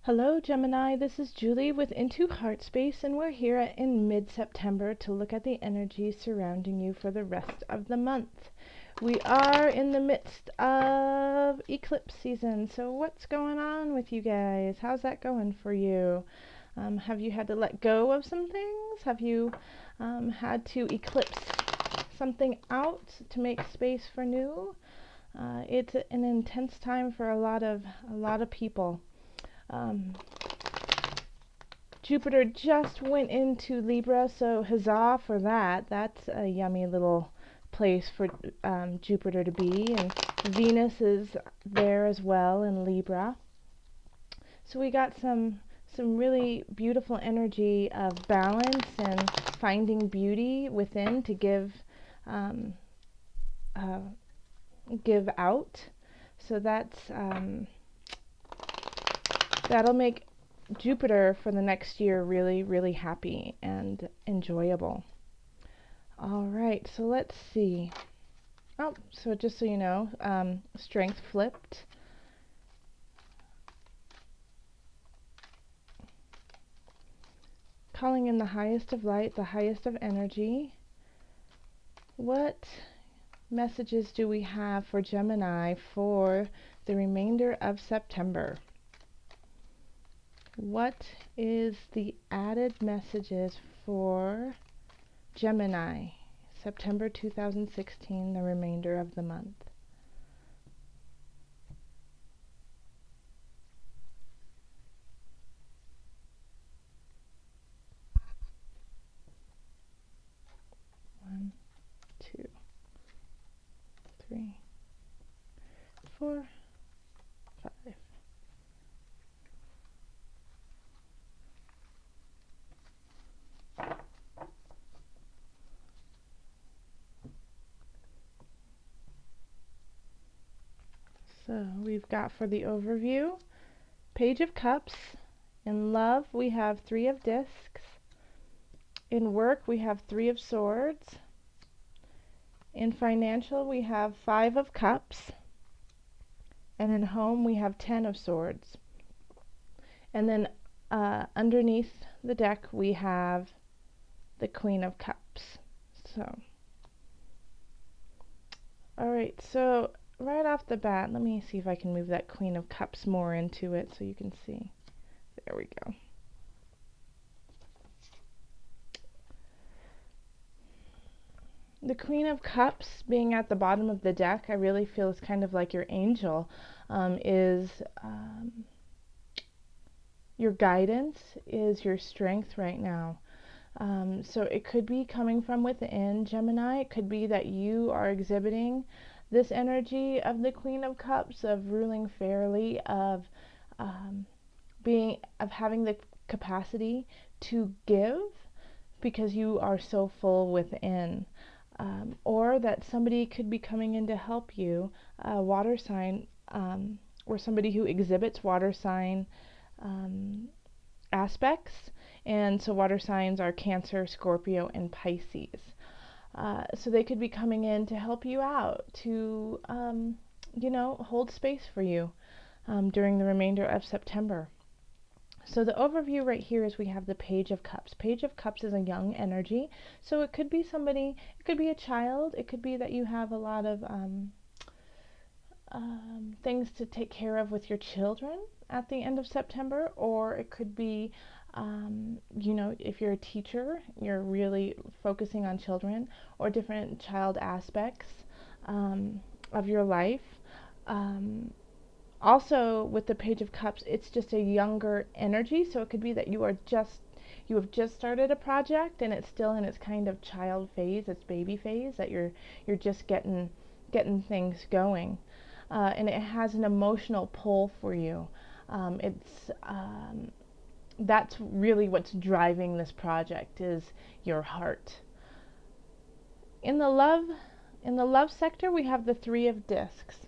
Hello Gemini, this is Julie with Into Heartspace, and we're here in mid-September to look at the energy surrounding you for the rest of the month. We are in the midst of eclipse season, so what's going on with you guys? How's that going for you? Have you had to let go of some things? Have you had to eclipse something out to make space for new? It's an intense time for a lot of people. Jupiter just went into Libra, so huzzah for that. That's a yummy little place for Jupiter to be, and Venus is there as well in Libra. So we got some really beautiful energy of balance and finding beauty within to give out. So that'll make Jupiter for the next year really, really happy and enjoyable. All right, so let's see. Oh, so just so you know, strength flipped. Calling in the highest of light, the highest of energy. What messages do we have for Gemini for the remainder of September? What is the added messages for Gemini, September 2016, the remainder of the month? One, two, three, 4, 5. So we've got for the overview, Page of Cups. In love, we have 3 of Discs. In work, we have 3 of Swords. In financial, we have 5 of Cups. And in home, we have 10 of Swords. And then underneath the deck, we have the Queen of Cups. So, all right, so right off the bat, let me see if I can move that Queen of Cups more into it so you can see. There we go. The Queen of Cups being at the bottom of the deck, I really feel is kind of like your angel, your guidance, is your strength right now. So it could be coming from within, Gemini. It could be that you are exhibiting this energy of the Queen of Cups, of ruling fairly, of having the capacity to give because you are so full within. Or that somebody could be coming in to help you, a water sign, or somebody who exhibits water sign aspects. And so water signs are Cancer, Scorpio, and Pisces. So they could be coming in to help you out, to hold space for you during the remainder of September. So the overview right here is we have the Page of Cups. Page of Cups is a young energy, so it could be somebody, it could be a child, it could be that you have a lot of things to take care of with your children at the end of September, or it could be if you're a teacher, you're really focusing on children or different child aspects of your life. Also, with the Page of Cups, it's just a younger energy, so it could be that you have just started a project and it's still in its kind of child phase, its baby phase, that you're just getting things going, and it has an emotional pull for you. That's really what's driving this project, is your heart. In the love sector, we have the 3 of Discs.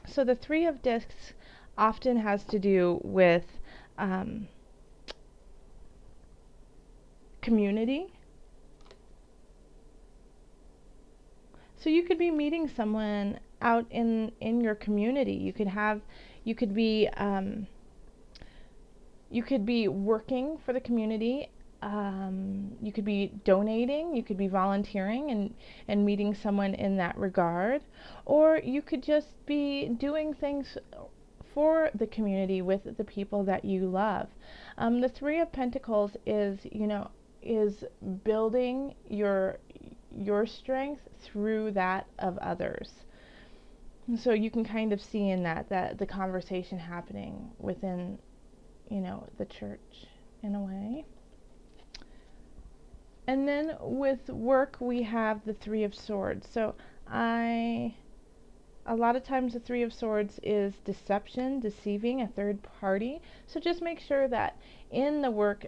So the 3 of Discs often has to do with community. So you could be meeting someone out in your community. You could be You could be working for the community. You could be donating, you could be volunteering and meeting someone in that regard, or you could just be doing things for the community with the people that you love. The Three of Pentacles is, is building your strength through that of others. So you can kind of see in that the conversation happening within, the church in a way. And then with work, we have the Three of Swords. So a lot of times the Three of Swords is deception, deceiving a third party. So just make sure that in the work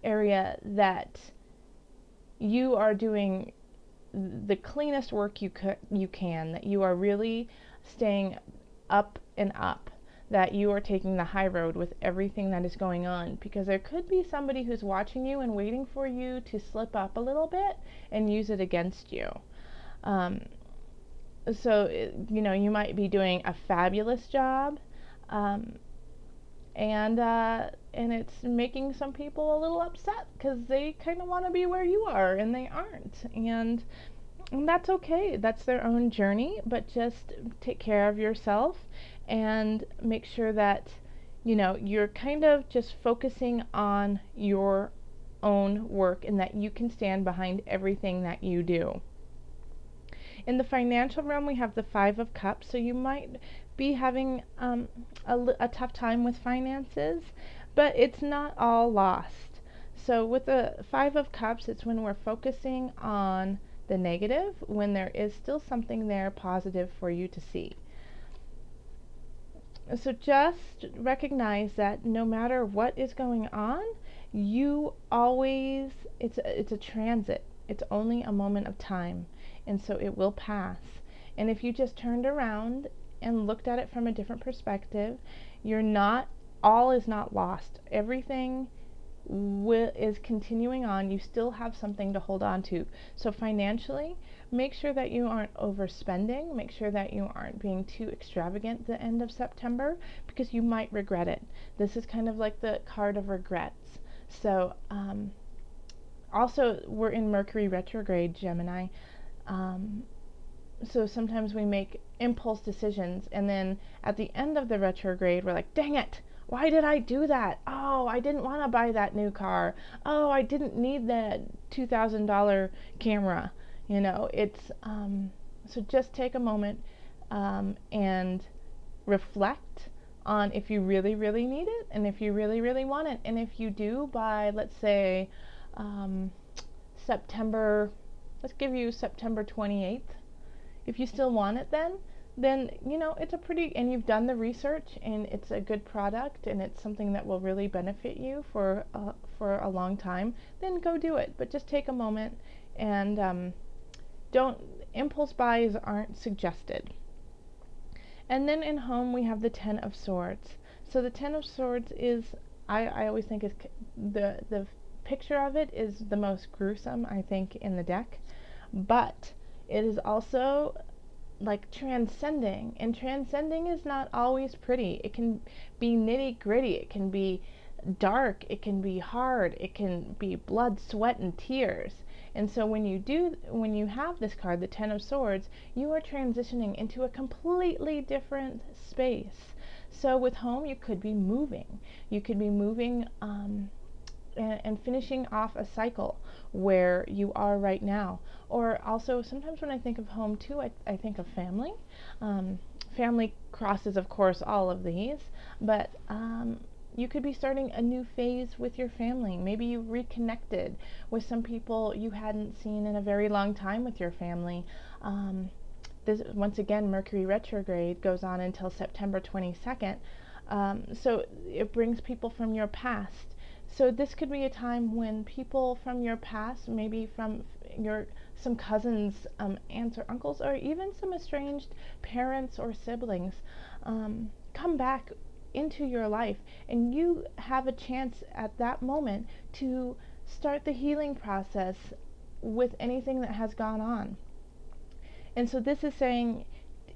area that you are doing the cleanest work you can, that you are really staying up and up, that you are taking the high road with everything that is going on, because there could be somebody who's watching you and waiting for you to slip up a little bit and use it against you. So you might be doing a fabulous job, and it's making some people a little upset because they kind of want to be where you are and they aren't, and that's okay. That's their own journey, but just take care of yourself and make sure that you're kind of just focusing on your own work and that you can stand behind everything that you do. In the financial realm, we have the Five of Cups, so you might be having a tough time with finances, but it's not all lost. So with the Five of Cups, it's when we're focusing on the negative, when there is still something there positive for you to see. So just recognize that no matter what is going on, you always, it's a transit. It's only a moment of time, and so it will pass. And if you just turned around and looked at it from a different perspective, all is not lost. Everything is continuing on. You still have something to hold on to. So financially, make sure that you aren't overspending. Make sure that you aren't being too extravagant at the end of September, because you might regret it. This is kind of like the card of regrets. So also, we're in Mercury retrograde, Gemini. So sometimes we make impulse decisions, and then at the end of the retrograde, we're like, dang it, why did I do that? Oh, I didn't want to buy that new car. Oh, I didn't need that $2,000 camera. It's so just take a moment and reflect on if you really, really need it, and if you really, really want it. And if you do, by, let's say, September, let's give you September 28th. If you still want it then it's a pretty, and you've done the research and it's a good product and it's something that will really benefit you for a long time, then go do it. But just take a moment and impulse buys aren't suggested. And then in home, we have the Ten of Swords. So the Ten of Swords is, I always think is the picture of it is the most gruesome, I think, in the deck. But it is also like transcending, and transcending is not always pretty. It can be nitty gritty, it can be dark, it can be hard, it can be blood, sweat, and tears. And so when you have this card, the Ten of Swords, you are transitioning into a completely different space. So with home, you could be moving. You could be moving and finishing off a cycle where you are right now. Or also, sometimes when I think of home too, I think of family. Family crosses, of course, all of these, but you could be starting a new phase with your family. Maybe you reconnected with some people you hadn't seen in a very long time with your family. This, once again, Mercury retrograde goes on until September 22nd. So it brings people from your past. So this could be a time when people from your past, maybe from some cousins, aunts or uncles, or even some estranged parents or siblings, come back into your life, and you have a chance at that moment to start the healing process with anything that has gone on. And so this is saying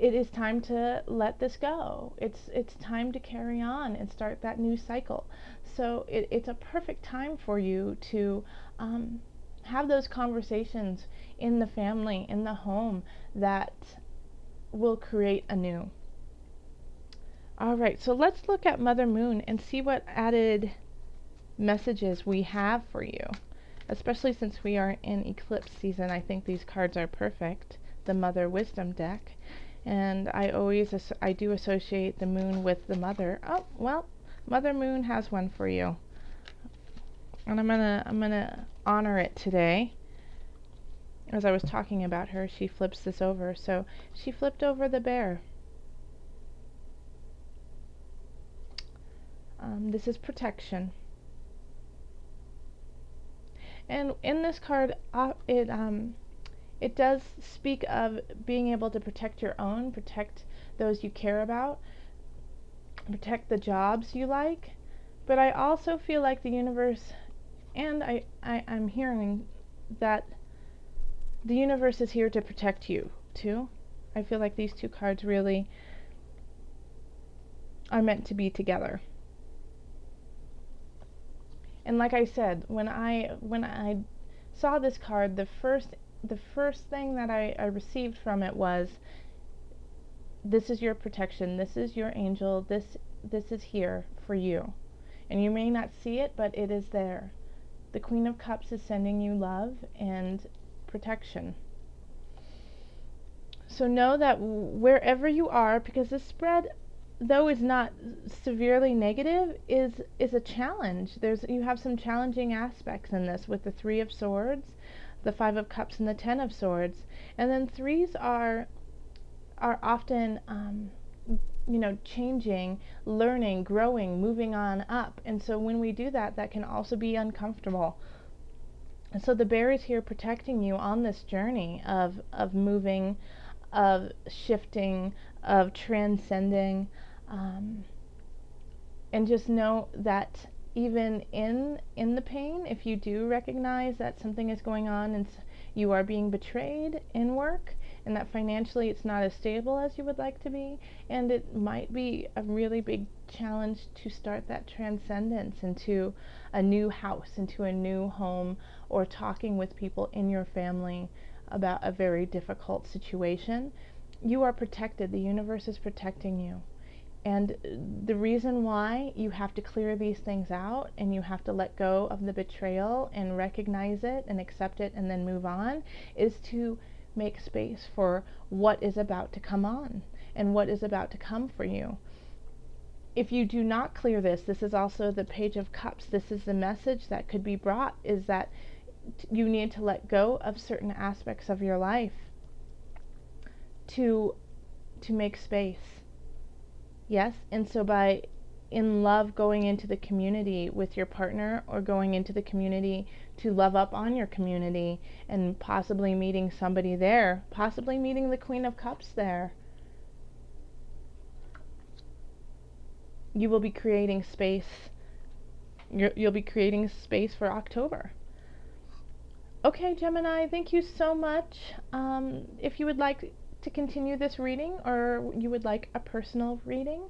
it is time to let this go. It's time to carry on and start that new cycle. So it's a perfect time for you to have those conversations in the family, in the home, that will create anew. All right, so let's look at Mother Moon and see what added messages we have for you. Especially since we are in eclipse season, I think these cards are perfect. The Mother Wisdom deck. And I do associate the moon with the mother. Oh, well, Mother Moon has one for you. And I'm gonna honor it today. As I was talking about her, she flips this over. So she flipped over the bear. This is protection. And in this card, it does speak of being able to protect your own, protect those you care about, protect the jobs you like. But I also feel like the universe, and I'm hearing that the universe is here to protect you too. I feel like these two cards really are meant to be together. And like I said, when I saw this card, the first thing that I received from it was, this is your protection, this is your angel, this is here for you. And you may not see it, but it is there. The Queen of Cups is sending you love and protection. So know that wherever you are, because this spread, though is not severely negative, is a challenge. You have some challenging aspects in this with the Three of Swords, the Five of Cups, and the Ten of Swords. And then threes are often changing, learning, growing, moving on up. And so when we do that, that can also be uncomfortable. And so the bear is here protecting you on this journey of moving, of shifting, of transcending, and just know that even in the pain, if you do recognize that something is going on and you are being betrayed in work, and that financially it's not as stable as you would like to be, and it might be a really big challenge to start that transcendence into a new house, into a new home, or talking with people in your family about a very difficult situation, you are protected. The universe is protecting you. And the reason why you have to clear these things out and you have to let go of the betrayal and recognize it and accept it and then move on is to make space for what is about to come on and what is about to come for you. If you do not clear this is also the Page of Cups. This is the message that could be brought, is that you need to let go of certain aspects of your life to make space. Yes, and so by in love going into the community with your partner, or going into the community to love up on your community and possibly meeting somebody there, possibly meeting the Queen of Cups there, you will be creating space. You'll be creating space for October. Okay, Gemini, thank you so much. If you would like to continue this reading, or you would like a personal reading,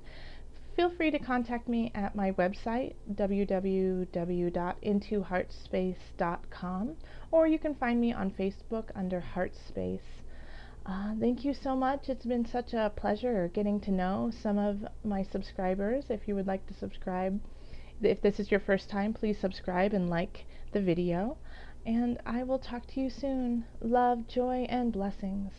feel free to contact me at my website, www.intoheartspace.com, or you can find me on Facebook under Heartspace. Thank you so much. It's been such a pleasure getting to know some of my subscribers. If you would like to subscribe, if this is your first time, please subscribe and like the video. And I will talk to you soon. Love, joy, and blessings.